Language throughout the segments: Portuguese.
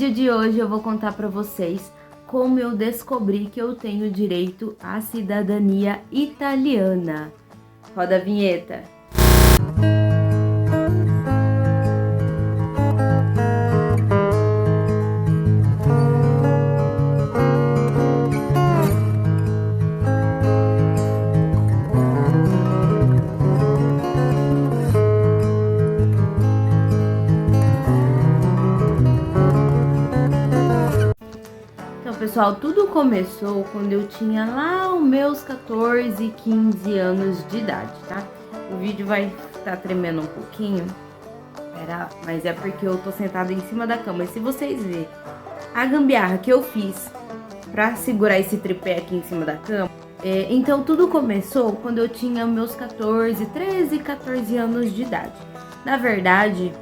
vídeo de hoje eu vou contar para vocês como eu descobri que eu tenho direito à cidadania italiana. Roda a vinheta. Pessoal, tudo começou quando eu tinha lá os meus 14, 15 anos de idade, tá? O vídeo vai estar tremendo um pouquinho, mas é porque eu tô sentada em cima da cama. E se vocês verem a gambiarra que eu fiz pra segurar esse tripé aqui em cima da cama, então tudo começou quando eu tinha meus 13, 14 anos de idade. Na verdade,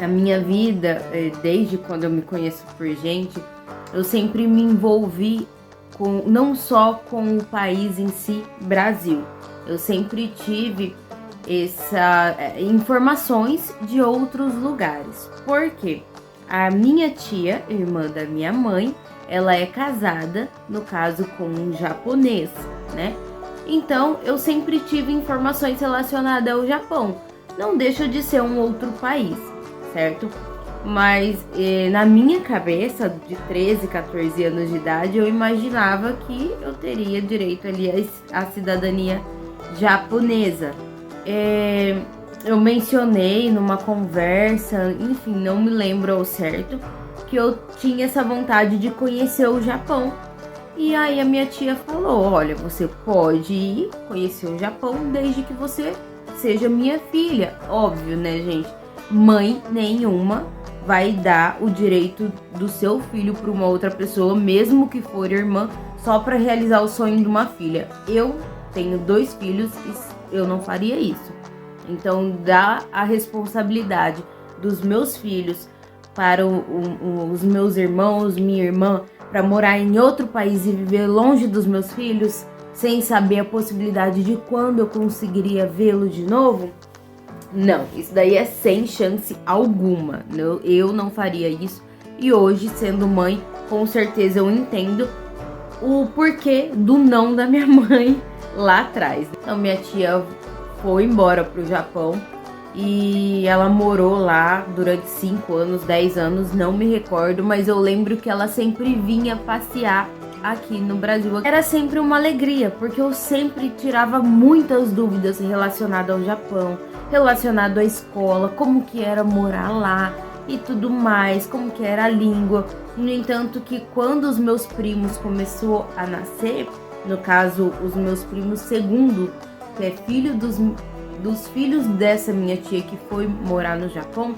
a minha vida, desde quando eu me conheço por gente, eu sempre me envolvi não só com o país em si, Brasil. Eu sempre tive informações de outros lugares. Por quê? A minha tia, irmã da minha mãe, ela é casada, no caso, com um japonês, né? Então, eu sempre tive informações relacionadas ao Japão. Não deixa de ser um outro país, certo? Mas na minha cabeça, de 13, 14 anos de idade, eu imaginava que eu teria direito ali à cidadania japonesa. Eu mencionei numa conversa, enfim, não me lembro ao certo, que eu tinha essa vontade de conhecer o Japão. E aí a minha tia falou, olha, você pode ir conhecer o Japão desde que você seja minha filha. Óbvio, né, gente? Mãe nenhuma vai dar o direito do seu filho para uma outra pessoa, mesmo que for irmã, só para realizar o sonho de uma filha. Eu tenho 2 filhos e eu não faria isso. Então, dá a responsabilidade dos meus filhos para os meus irmãos, minha irmã, para morar em outro país e viver longe dos meus filhos, sem saber a possibilidade de quando eu conseguiria vê-lo de novo. Não, isso daí é sem chance alguma. Eu não faria isso. E hoje, sendo mãe, com certeza eu entendo o porquê do não da minha mãe lá atrás. Então, minha tia foi embora pro Japão e ela morou lá durante 5 anos, 10 anos, não me recordo, mas eu lembro que ela sempre vinha passear aqui no Brasil. Era sempre uma alegria, porque eu sempre tirava muitas dúvidas relacionadas ao Japão, relacionado à escola, como que era morar lá e tudo mais, como que era a língua. No entanto, que quando os meus primos começou a nascer, no caso, os meus primos segundo, que é filho dos filhos dessa minha tia que foi morar no Japão,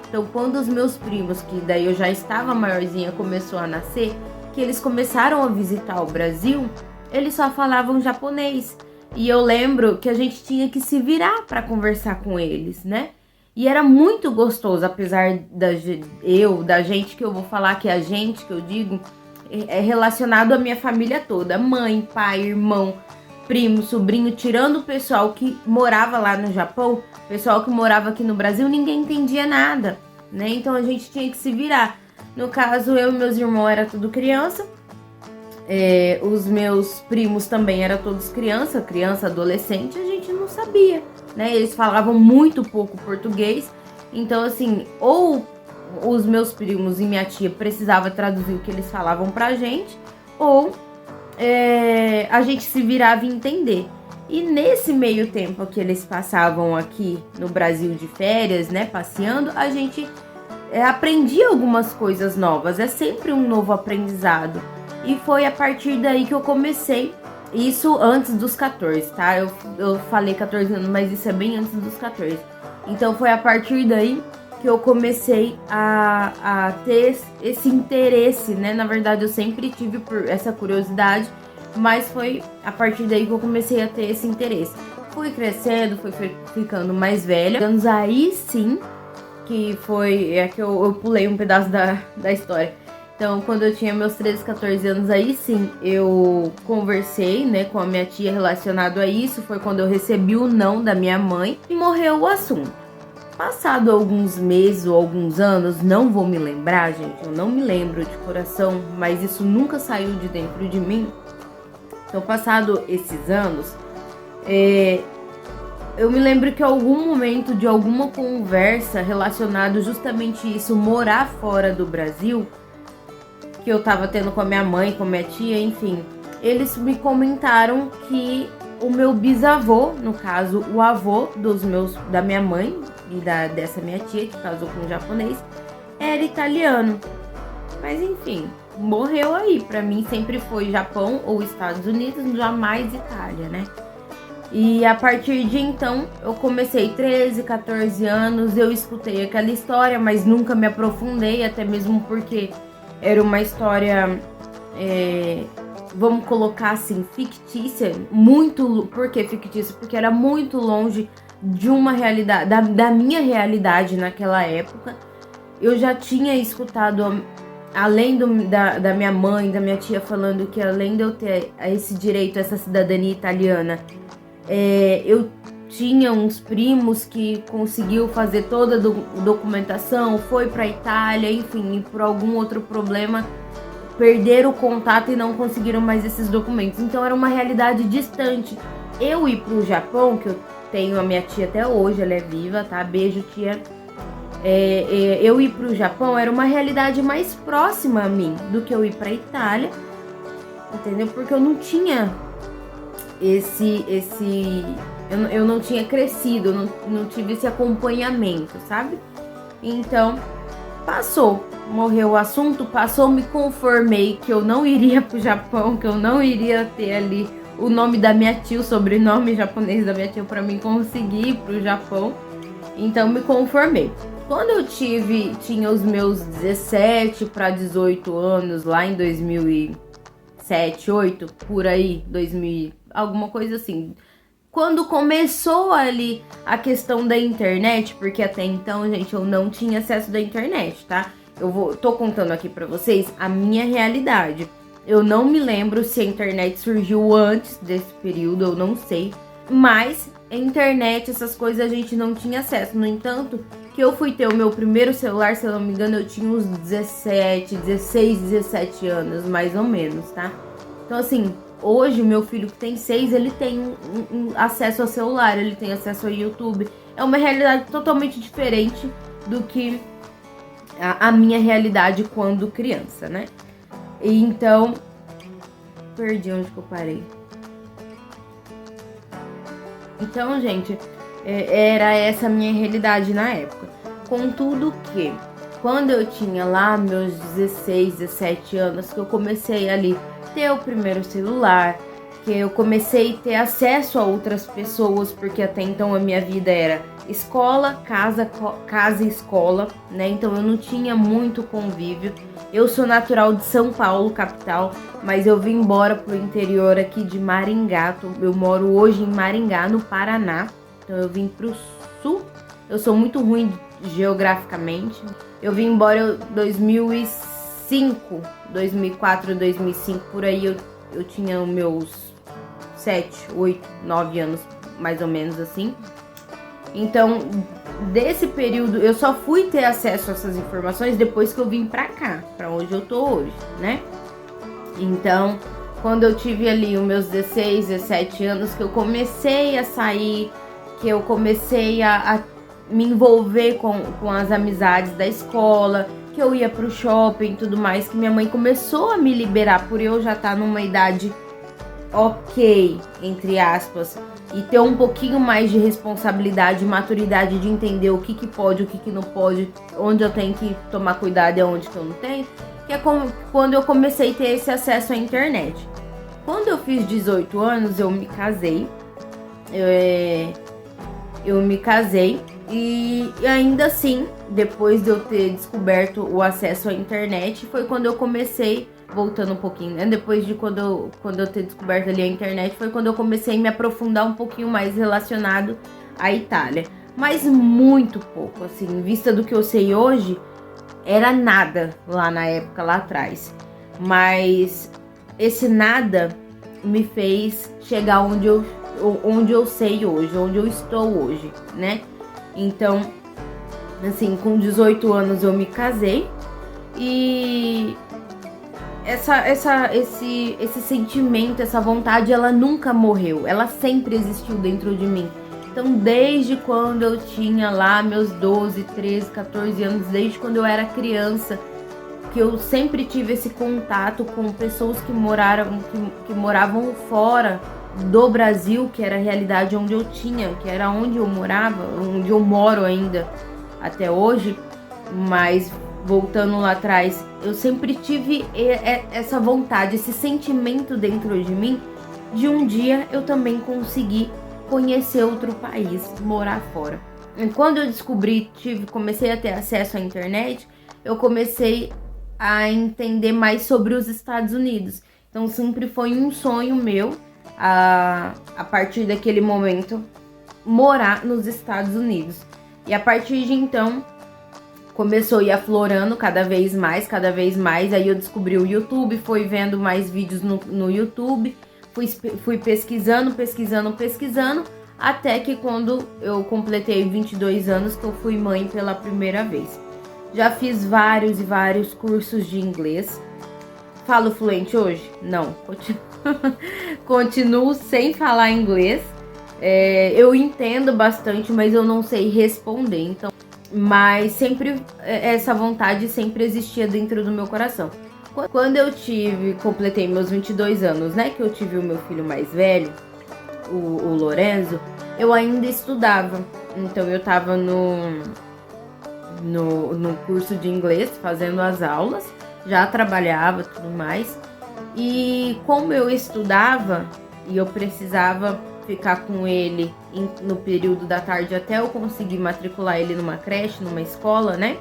então quando os meus primos, que daí eu já estava maiorzinha, começou a nascer, que eles começaram a visitar o Brasil, eles só falavam japonês. E eu lembro que a gente tinha que se virar para conversar com eles, né? E era muito gostoso, apesar da gente que eu vou falar, que é a gente que eu digo, é relacionado à minha família toda. Mãe, pai, irmão, primo, sobrinho, tirando o pessoal que morava lá no Japão, o pessoal que morava aqui no Brasil, ninguém entendia nada, né? Então a gente tinha que se virar. No caso, eu e meus irmãos era tudo criança. Os meus primos também eram todos criança, adolescente, a gente não sabia, né? Eles falavam muito pouco português, então assim, ou os meus primos e minha tia precisava traduzir o que eles falavam pra gente, ou a gente se virava e entender. E nesse meio tempo que eles passavam aqui no Brasil de férias, né, passeando, a gente aprendia algumas coisas novas, é sempre um novo aprendizado. E foi a partir daí que eu comecei, isso antes dos 14, tá? Eu falei 14 anos, mas isso é bem antes dos 14. Então foi a partir daí que eu comecei a ter esse interesse, né? Na verdade, eu sempre tive essa curiosidade, mas foi a partir daí que eu comecei a ter esse interesse. Fui crescendo, fui ficando mais velha. Anos aí sim, que foi... que eu pulei um pedaço da história. Então, quando eu tinha meus 13, 14 anos, aí sim, eu conversei, né, com a minha tia relacionado a isso. Foi quando eu recebi o não da minha mãe e morreu o assunto. Passado alguns meses ou alguns anos, não vou me lembrar, gente, eu não me lembro de coração, mas isso nunca saiu de dentro de mim. Então, passado esses anos, eu me lembro que em algum momento de alguma conversa relacionado justamente isso, morar fora do Brasil, que eu tava tendo com a minha mãe, com a minha tia, enfim, eles me comentaram que o meu bisavô, no caso, o avô da minha mãe e dessa minha tia, que casou com um japonês, era italiano. Mas enfim, morreu aí. Pra mim sempre foi Japão ou Estados Unidos, jamais Itália, né? E a partir de então, eu comecei 13, 14 anos, eu escutei aquela história, mas nunca me aprofundei, até mesmo porque era uma história, vamos colocar assim, fictícia. Por que fictícia? Porque era muito longe de uma realidade, da minha realidade naquela época. Eu já tinha escutado, além da minha mãe, da minha tia falando que além de eu ter esse direito, essa cidadania italiana, eu tinha uns primos que conseguiu fazer toda a documentação, foi para Itália, enfim, e por algum outro problema perderam o contato e não conseguiram mais esses documentos. Então era uma realidade distante. Eu ir pro Japão, que eu tenho a minha tia até hoje, ela é viva, tá? Beijo, tia. Eu ir pro Japão era uma realidade mais próxima a mim do que eu ir pra Itália, entendeu? Porque eu não tinha eu não tinha crescido, eu não tive esse acompanhamento, sabe? Então, morreu o assunto, passou, me conformei que eu não iria pro Japão, que eu não iria ter ali o nome da minha tia, o sobrenome japonês da minha tia pra mim conseguir ir pro Japão. Então, me conformei. Quando eu tinha os meus 17 para 18 anos, lá em 2007, 2008, por aí, 2000, alguma coisa assim. Quando começou ali a questão da internet, porque até então, gente, eu não tinha acesso da internet, tá? Tô contando aqui pra vocês a minha realidade. Eu não me lembro se a internet surgiu antes desse período, eu não sei. Mas a internet, essas coisas a gente não tinha acesso. No entanto, que eu fui ter o meu primeiro celular, se eu não me engano, eu tinha uns 16, 17 anos, mais ou menos, tá? Então, assim, hoje meu filho que tem 6, ele tem um acesso ao celular, ele tem acesso ao YouTube. É uma realidade totalmente diferente do que a minha realidade quando criança, né? E então, perdi onde que eu parei. Então, gente, era essa a minha realidade na época. Contudo que, quando eu tinha lá meus 16, 17 anos, que eu comecei ali ter o primeiro celular, que eu comecei a ter acesso a outras pessoas, porque até então a minha vida era escola, casa e escola, né? Então eu não tinha muito convívio. Eu sou natural de São Paulo, capital, mas eu vim embora pro interior aqui de Maringá. Eu moro hoje em Maringá, no Paraná. Então eu vim pro sul. Eu sou muito ruim geograficamente. Eu vim embora em 2005, 2004, 2005, por aí eu tinha os meus 7, 8, 9 anos, mais ou menos assim. Então, desse período, eu só fui ter acesso a essas informações depois que eu vim pra cá, pra onde eu tô hoje, né? Então, quando eu tive ali os meus 16, 17 anos, que eu comecei a sair, que eu comecei a me envolver com as amizades da escola, que eu ia pro shopping e tudo mais, que minha mãe começou a me liberar por eu já estar numa idade ok, entre aspas, e ter um pouquinho mais de responsabilidade e maturidade de entender o que pode, o que não pode, onde eu tenho que tomar cuidado e onde que eu não tenho, que é quando eu comecei a ter esse acesso à internet. Quando eu fiz 18 anos, eu me casei, e ainda assim, depois de eu ter descoberto o acesso à internet, foi quando eu comecei, voltando um pouquinho, né? Depois de quando eu ter descoberto ali a internet, foi quando eu comecei a me aprofundar um pouquinho mais relacionado à Itália. Mas muito pouco, assim, em vista do que eu sei hoje, era nada lá na época, lá atrás. Mas esse nada me fez chegar onde eu sei hoje, onde eu estou hoje, né? Então, Assim, com 18 anos eu me casei e esse sentimento, essa vontade, ela nunca morreu, ela sempre existiu dentro de mim. Então, desde quando eu tinha lá meus 12, 13, 14 anos, desde quando eu era criança, que eu sempre tive esse contato com pessoas que moravam fora do Brasil, que era a realidade onde eu tinha, que era onde eu morava, onde eu moro ainda até hoje, mas voltando lá atrás, eu sempre tive essa vontade, esse sentimento dentro de mim de um dia eu também conseguir conhecer outro país, morar fora. E quando eu descobri, comecei a ter acesso à internet, eu comecei a entender mais sobre os Estados Unidos. Então sempre foi um sonho meu, a partir daquele momento, morar nos Estados Unidos. E a partir de então, começou a ir aflorando cada vez mais. Aí eu descobri o YouTube, fui vendo mais vídeos no YouTube, fui pesquisando, até que quando eu completei 22 anos, que eu fui mãe pela primeira vez. Já fiz vários e vários cursos de inglês. Falo fluente hoje? Não, continuo sem falar inglês. Eu entendo bastante, mas eu não sei responder, então... Mas sempre, essa vontade sempre existia dentro do meu coração. Quando eu completei meus 22 anos, né, que eu tive o meu filho mais velho, o Lorenzo, eu ainda estudava. Então eu tava no curso de inglês, fazendo as aulas, já trabalhava e tudo mais. E como eu estudava e eu precisava ficar com ele no período da tarde até eu conseguir matricular ele numa creche, numa escola, né?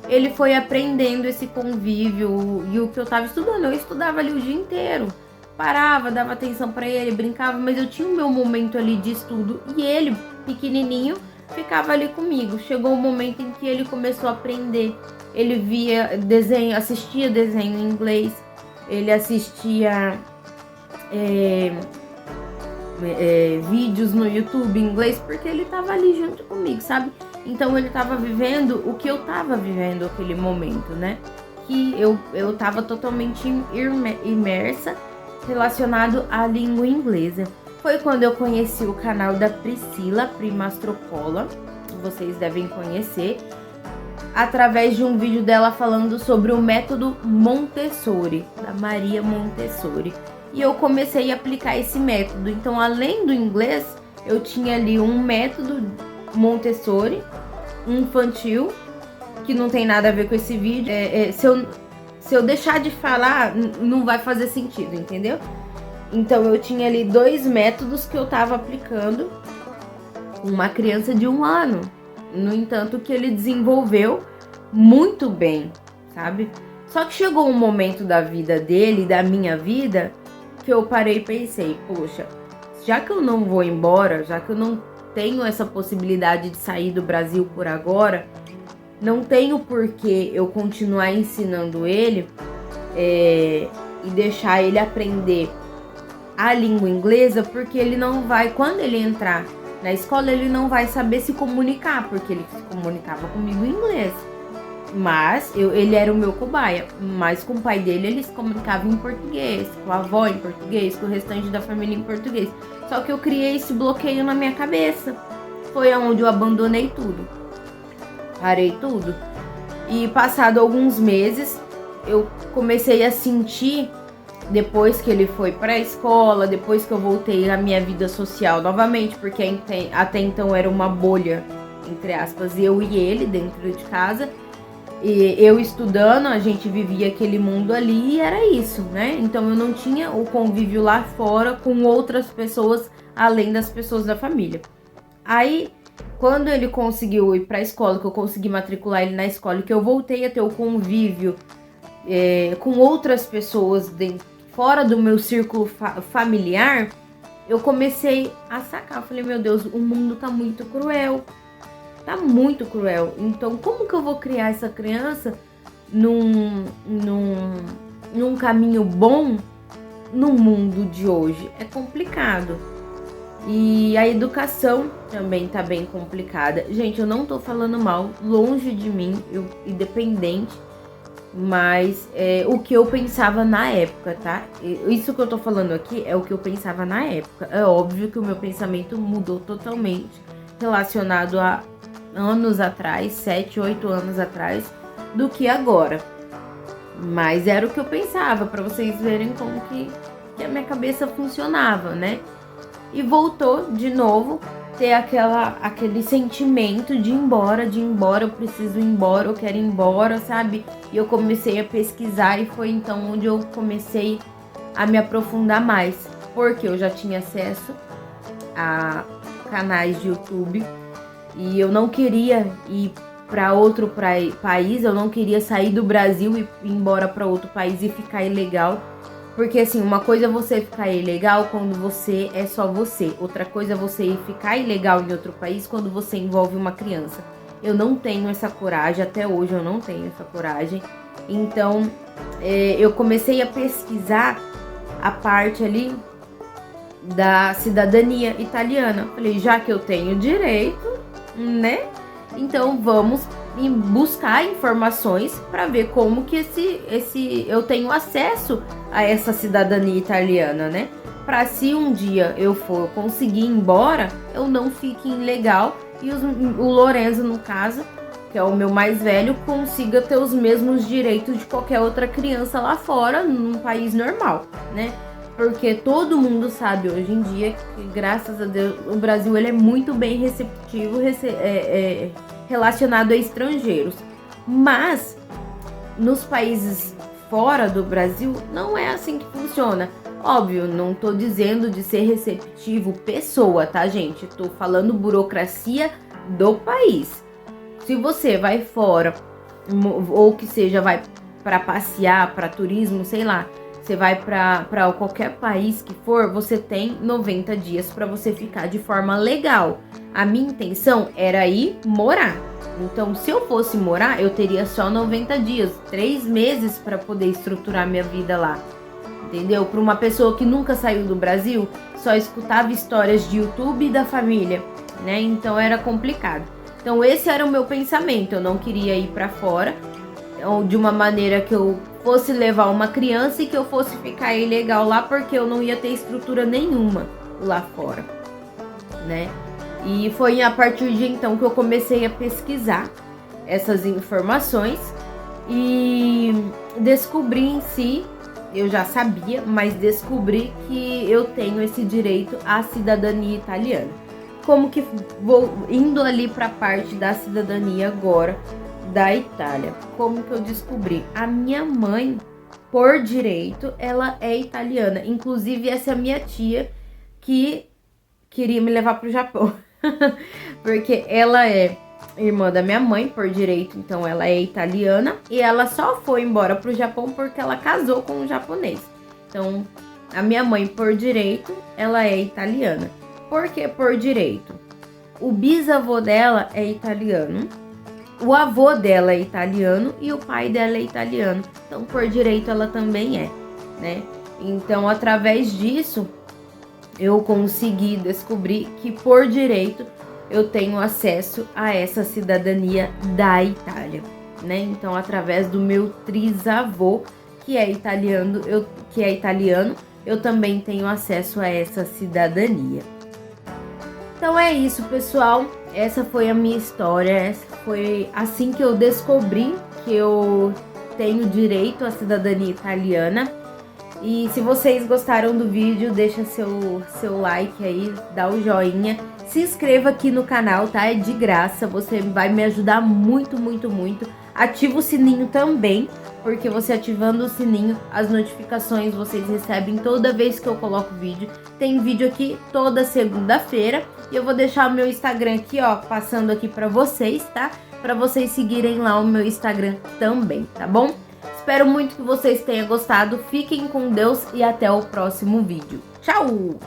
Ele foi aprendendo esse convívio e o que eu tava estudando. Eu estudava ali o dia inteiro. Parava, dava atenção pra ele, brincava, mas eu tinha o meu momento ali de estudo e ele, pequenininho, ficava ali comigo. Chegou um momento em que ele começou a aprender. Ele via desenho, assistia desenho em inglês, ele assistia vídeos no YouTube em inglês, porque ele tava ali junto comigo, sabe? Então ele tava vivendo o que eu tava vivendo naquele momento, né? Que eu tava totalmente imersa, relacionado à língua inglesa. Foi quando eu conheci o canal da Priscila, Primastrocola, que vocês devem conhecer, através de um vídeo dela falando sobre o método Montessori, da Maria Montessori. E eu comecei a aplicar esse método. Então, além do inglês, eu tinha ali um método Montessori, infantil, que não tem nada a ver com esse vídeo. Se eu deixar de falar, não vai fazer sentido, entendeu? Então, eu tinha ali 2 métodos que eu tava aplicando com uma criança de 1 ano. No entanto, que ele desenvolveu muito bem, sabe? Só que chegou um momento da vida dele, da minha vida, que eu parei e pensei, poxa, já que eu não vou embora, já que eu não tenho essa possibilidade de sair do Brasil por agora, não tenho por que eu continuar ensinando ele e deixar ele aprender a língua inglesa, porque ele não vai, quando ele entrar na escola, ele não vai saber se comunicar, porque ele se comunicava comigo em inglês. Mas ele era o meu cobaia, mas com o pai dele ele se comunicava em português, com a avó em português, com o restante da família em português. Só que eu criei esse bloqueio na minha cabeça. Foi onde eu abandonei tudo. Parei tudo. E passado alguns meses, eu comecei a sentir, depois que ele foi para a escola, depois que eu voltei à minha vida social novamente, porque até então era uma bolha, entre aspas, eu e ele dentro de casa. E eu estudando, a gente vivia aquele mundo ali e era isso, né? Então eu não tinha o convívio lá fora com outras pessoas, além das pessoas da família. Aí, quando ele conseguiu ir para a escola, que eu consegui matricular ele na escola, que eu voltei a ter o convívio com outras pessoas fora do meu círculo familiar, eu comecei a sacar. Eu falei, meu Deus, o mundo tá muito cruel. Tá muito cruel. Então, como que eu vou criar essa criança num caminho bom no mundo de hoje? É complicado. E a educação também tá bem complicada. Gente, eu não tô falando mal, longe de mim, eu independente, mas o que eu pensava na época, tá? Isso que eu tô falando aqui é o que eu pensava na época. É óbvio que o meu pensamento mudou totalmente relacionado a anos atrás, 7, 8 anos atrás, do que agora. Mas era o que eu pensava, pra vocês verem como que a minha cabeça funcionava, né? E voltou de novo ter aquele sentimento de ir embora, eu preciso ir embora, eu quero ir embora, sabe? E eu comecei a pesquisar e foi então onde eu comecei a me aprofundar mais, porque eu já tinha acesso a canais de YouTube e eu não queria ir para outro país, eu não queria sair do Brasil e ir embora para outro país e ficar ilegal. Porque assim, uma coisa é você ficar ilegal quando você é só você. Outra coisa é você ficar ilegal em outro país quando você envolve uma criança. Eu não tenho essa coragem, até hoje eu não tenho essa coragem. Então, eu comecei a pesquisar a parte ali da cidadania italiana. Falei, já que eu tenho direito, né? Então vamos buscar informações para ver como que eu tenho acesso a essa cidadania italiana, né? Para se um dia eu for conseguir ir embora, eu não fique ilegal e o Lorenzo, no caso, que é o meu mais velho, consiga ter os mesmos direitos de qualquer outra criança lá fora, num país normal, né? Porque todo mundo sabe hoje em dia que, graças a Deus, o Brasil ele é muito bem receptivo, relacionado a estrangeiros. Mas nos países fora do Brasil não é assim que funciona. Óbvio, não tô dizendo de ser receptivo pessoa, tá, gente? Tô falando burocracia do país. Se você vai fora, ou que seja, vai para passear, para turismo, sei lá, você vai para qualquer país que for, você tem 90 dias para você ficar de forma legal. A minha intenção era ir morar. Então, se eu fosse morar, eu teria só 90 dias, 3 meses para poder estruturar minha vida lá. Entendeu? Para uma pessoa que nunca saiu do Brasil, só escutava histórias de YouTube e da família, né? Então era complicado. Então esse era o meu pensamento. Eu não queria ir para fora de uma maneira que eu fosse levar uma criança e que eu fosse ficar ilegal lá, porque eu não ia ter estrutura nenhuma lá fora, né? E foi a partir de então que eu comecei a pesquisar essas informações e descobri em si, eu já sabia, mas descobri que eu tenho esse direito à cidadania italiana. Como que vou indo ali para a parte da cidadania agora da Itália? Como que eu descobri? A minha mãe, por direito, ela é italiana. Inclusive, essa é a minha tia que queria me levar para o Japão. Porque ela é irmã da minha mãe, por direito, então ela é italiana. E ela só foi embora para o Japão porque ela casou com um japonês. Então, a minha mãe, por direito, ela é italiana. Por que por direito? O bisavô dela é italiano. O avô dela é italiano e o pai dela é italiano. Então, por direito, ela também é, né? Então, através disso, eu consegui descobrir que, por direito, eu tenho acesso a essa cidadania da Itália, né? Então, através do meu trisavô, que é italiano, eu também tenho acesso a essa cidadania. Então é isso, pessoal. Essa foi a minha história. Foi assim que eu descobri que eu tenho direito à cidadania italiana. E se vocês gostaram do vídeo, deixa seu like aí, dá o joinha. Se inscreva aqui no canal, tá? É de graça, você vai me ajudar muito, muito, muito. Ativa o sininho também, porque você ativando o sininho, as notificações vocês recebem toda vez que eu coloco vídeo. Tem vídeo aqui toda segunda-feira. E eu vou deixar o meu Instagram aqui, ó, passando aqui pra vocês, tá? Pra vocês seguirem lá o meu Instagram também, tá bom? Espero muito que vocês tenham gostado. Fiquem com Deus e até o próximo vídeo. Tchau!